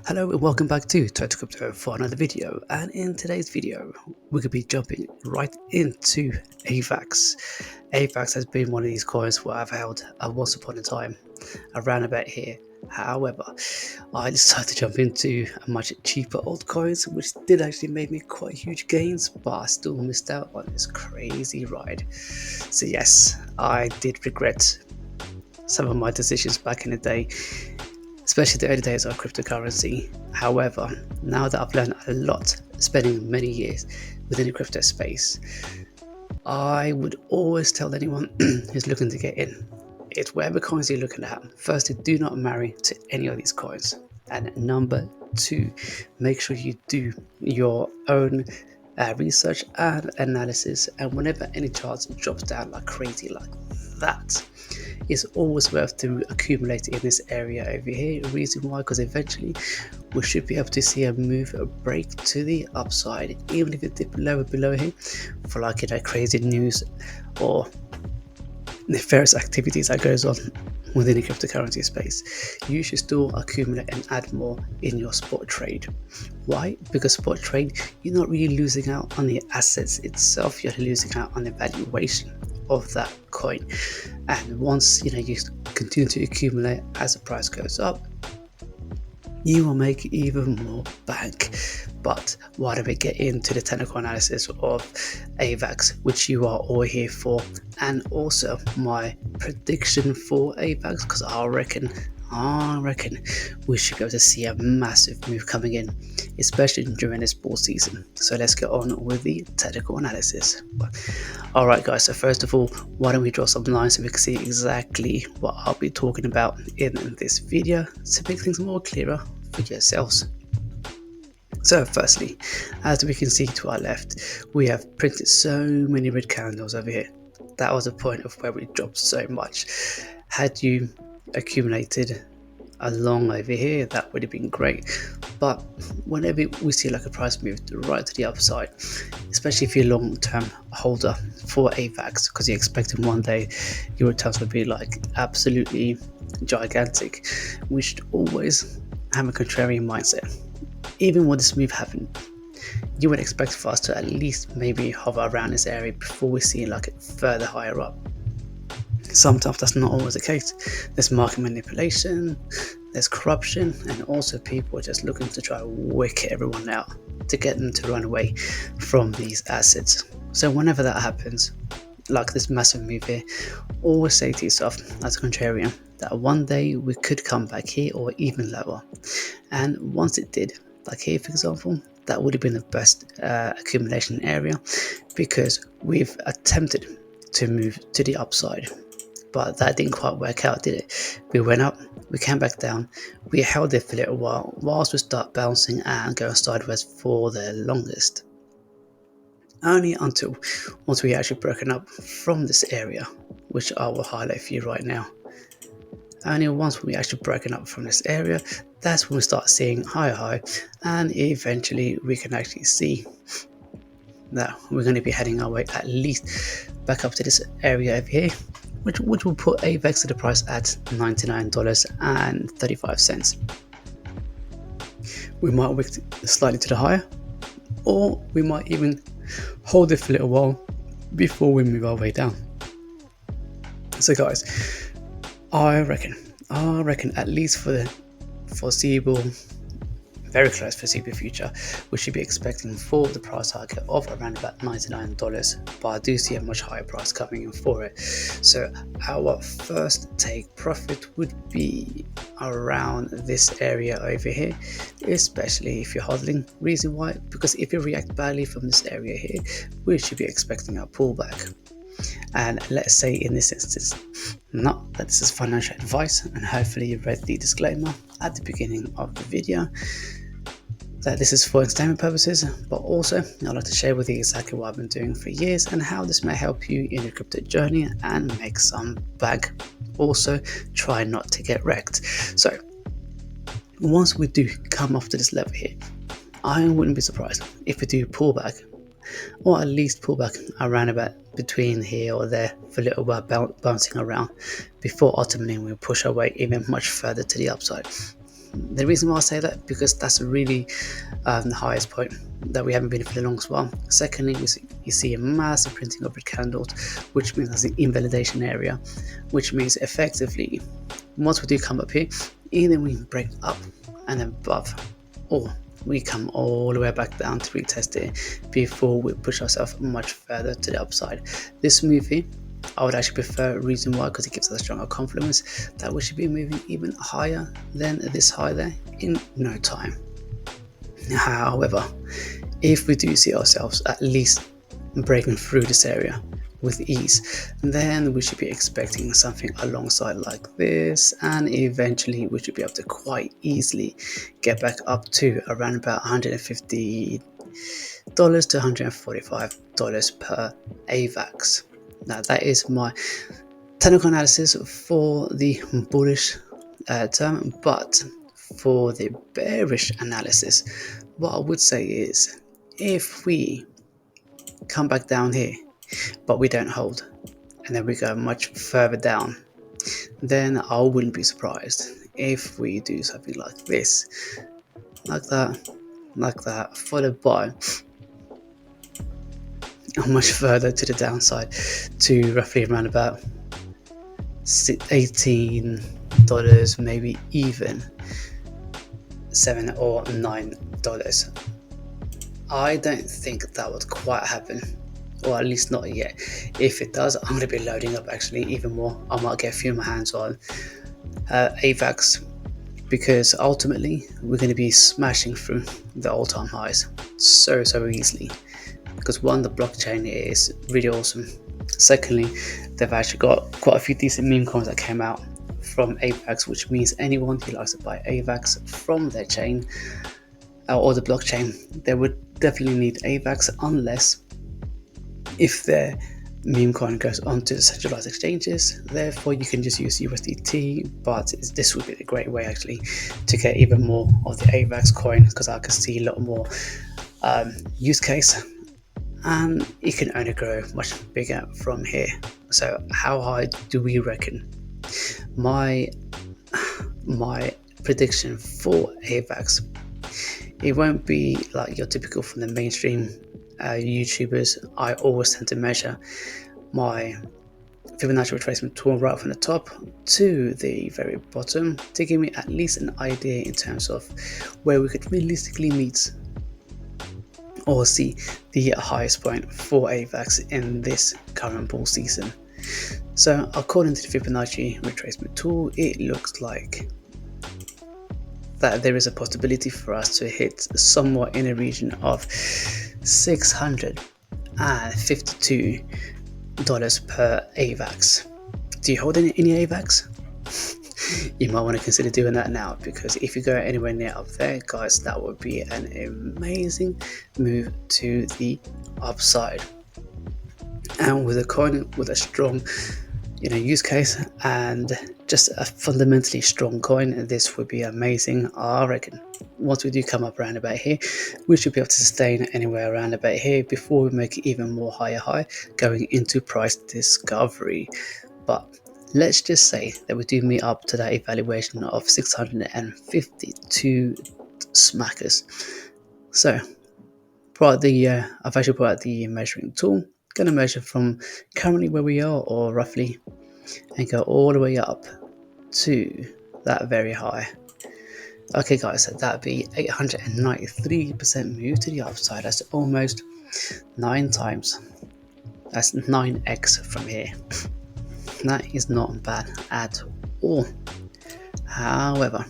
Hello and welcome back to Total Crypto for another video, and in today's video we're going to be jumping right into Avax. Avax has been one of these coins where I've held once upon a time around about here. However, I decided to jump into a much cheaper altcoins, which did actually make me quite huge gains, but I still missed out on this crazy ride. So yes, I did regret some of my decisions back in the day, especially the early days of cryptocurrency. However, now that I've learned a lot, spending many years within the crypto space, I would always tell anyone who's looking to get in, it's whatever coins you're looking at. Firstly, do not marry to any of these coins. And number two, make sure you do your own research and analysis. And whenever any charts drops down like crazy like that, it's always worth to accumulate in this area over here. The reason why, because eventually we should be able to see a move, a break to the upside, even if it dips lower below here for like crazy news or nefarious activities that goes on within the cryptocurrency space. You should still accumulate and add more in your spot trade. Why? Because spot trade, you're not really losing out on the assets itself, you're losing out on the valuation of that coin. And once you continue to accumulate as the price goes up, you will make even more bank. But why don't we get into the technical analysis of Avax, which you are all here for, and also my prediction for Avax, because I reckon we should go to see a massive move coming in, especially during this bull season. So let's get on with the technical analysis. Alright guys, so first of all, why don't we draw some lines so we can see exactly what I'll be talking about in this video to make things more clearer for yourselves. So firstly, as we can see to our left, we have printed so many red candles over here. That was the point of where we dropped so much. Had you accumulated along over here, that would have been great. But whenever we see like a price move right to the upside, especially if you're a long-term holder for Avax, because you're expecting one day your returns would be like absolutely gigantic, we should always have a contrarian mindset. Even when this move happened, you would expect for us to at least maybe hover around this area before we see like it further higher up. Sometimes that's not always the case. There's market manipulation, there's corruption, and also people are just looking to try to wick everyone out to get them to run away from these assets. So whenever that happens, like this massive move here, always say to yourself as a contrarian that one day we could come back here or even lower. And once it did, like here for example, that would have been the best accumulation area, because we've attempted to move to the upside, but that didn't quite work out, did it? We went up, we came back down, we held it for a little while whilst we start bouncing and going sideways for the longest. Only until once we actually broken up from this area, which I will highlight for you right now. Only once we actually broken up from this area, that's when we start seeing higher, and eventually we can actually see that we're going to be heading our way at least back up to this area over here, which will put Avax to the price at $99.35. We might wick slightly to the higher, or we might even hold it for a little while before we move our way down. So guys, I reckon at least for the foreseeable, very close foreseeable future, we should be expecting for the price target of around about $99, but I do see a much higher price coming in for it. So our first take profit would be around this area over here, especially if you're hodling. Reason why? Because if you react badly from this area here, we should be expecting a pullback. And let's say in this instance, not that this is financial advice, and hopefully you read the disclaimer at the beginning of the video, that this is for entertainment purposes, but also I'd like to share with you exactly what I've been doing for years and how this may help you in your crypto journey and make some bank. Also, try not to get wrecked. So once we do come off to this level here, I wouldn't be surprised if we do pull back, or at least pull back around about between here or there for a little while, bouncing around before ultimately we'll push our way even much further to the upside. The reason why I say that, because that's really the highest point that we haven't been for the longest while. Secondly, you see a massive printing of red candles, which means that's the invalidation area, which means effectively once we do come up here, either we break up and above, or we come all the way back down to retest it before we push ourselves much further to the upside. This move here, I would actually prefer, reason why, because it gives us a stronger confluence that we should be moving even higher than this high there in no time. However, if we do see ourselves at least breaking through this area with ease, then we should be expecting something alongside like this, and eventually we should be able to quite easily get back up to around about $150 to $145 per AVAX. Now that is my technical analysis for the bullish term, but for the bearish analysis, what I would say is, if we come back down here but we don't hold, and then we go much further down, then I wouldn't be surprised if we do something like this, like that, followed by much further to the downside to roughly around about $18, maybe even $7 or $9. I don't think that would quite happen, or at least not yet. If it does, I'm going to be loading up actually even more. I might get a few of my hands on AVAX, because ultimately we're going to be smashing through the all-time highs so easily, because one, the blockchain is really awesome. Secondly, they've actually got quite a few decent meme coins that came out from Avax, which means anyone who likes to buy Avax from their chain or the blockchain, they would definitely need Avax, unless if their meme coin goes onto the centralized exchanges. Therefore you can just use USDT, but this would be a great way actually to get even more of the Avax coin, because I can see a lot more use case, and it can only grow much bigger from here. So how high do we reckon? My prediction for Avax, it won't be like your typical from the mainstream YouTubers. I always tend to measure my Fibonacci retracement tool right from the top to the very bottom to give me at least an idea in terms of where we could realistically meet or see the highest point for Avax in this current bull season. So according to the Fibonacci retracement tool, it looks like that there is a possibility for us to hit somewhat in a region of $652 per AVAX. Do you hold any AVAX? You might want to consider doing that now, because if you go anywhere near up there, guys, that would be an amazing move to the upside. And with a coin with a strong use case, and just a fundamentally strong coin, this would be amazing. I reckon once we do come up around about here, we should be able to sustain anywhere around about here before we make it even more high going into price discovery. But let's just say that we do meet up to that evaluation of 652 smackers. So I've actually brought out the measuring tool. Going to measure from currently where we are, or roughly, and go all the way up to that very high. Okay guys, so that'd be 893% move to the upside. That's almost 9 times. That's 9x from here. That is not bad at all. However,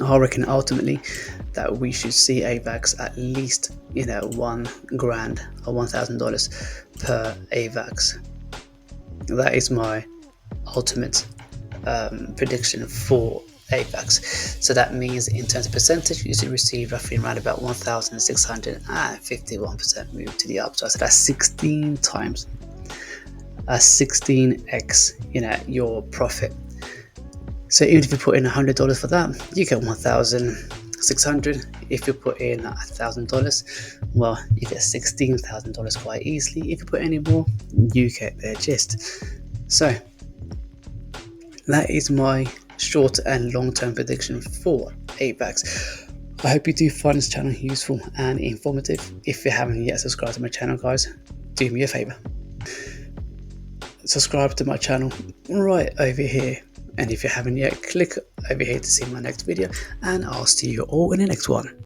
I reckon ultimately that we should see Avax at least $1,000 or $1,000 per Avax. That is my ultimate prediction for Avax. So that means in terms of percentage, you should receive roughly around about 1,651% move to the upside. So that's 16 times, 16x your profit. So even if you put in $100 for that, you get 1,600. If you put in $1,000, well, you get $16,000 quite easily. If you put any more, you get their gist. So that is my short and long-term prediction for Avax. I hope you do find this channel useful and informative. If you haven't yet subscribed to my channel, guys, do me a favor. Subscribe to my channel right over here, and if you haven't yet, click over here to see my next video, and I'll see you all in the next one.